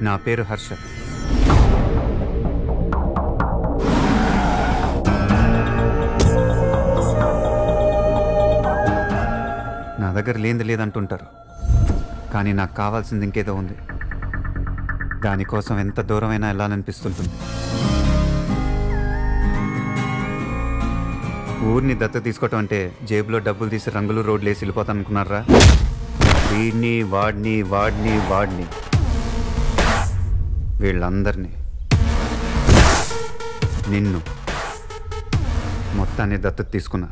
నా పేరు హర్ష. నా దగ్గర లేనిది లేదంటుంటారు, కానీ నాకు కావాల్సింది ఇంకేదో ఉంది. దానికోసం ఎంత దూరమైనా వెళ్ళాలనిపిస్తుంటుంది. ఊరిని దత్త తీసుకోవటం అంటే జేబులో డబ్బులు తీసి రంగులు రోడ్లు వేసి వెళ్ళిపోతాను అనుకున్నారా? వీడిని వాడిని వాడిని వాడిని వీళ్ళందరినీ, నిన్ను మొత్తాన్ని దత్తత తీసుకున్నా.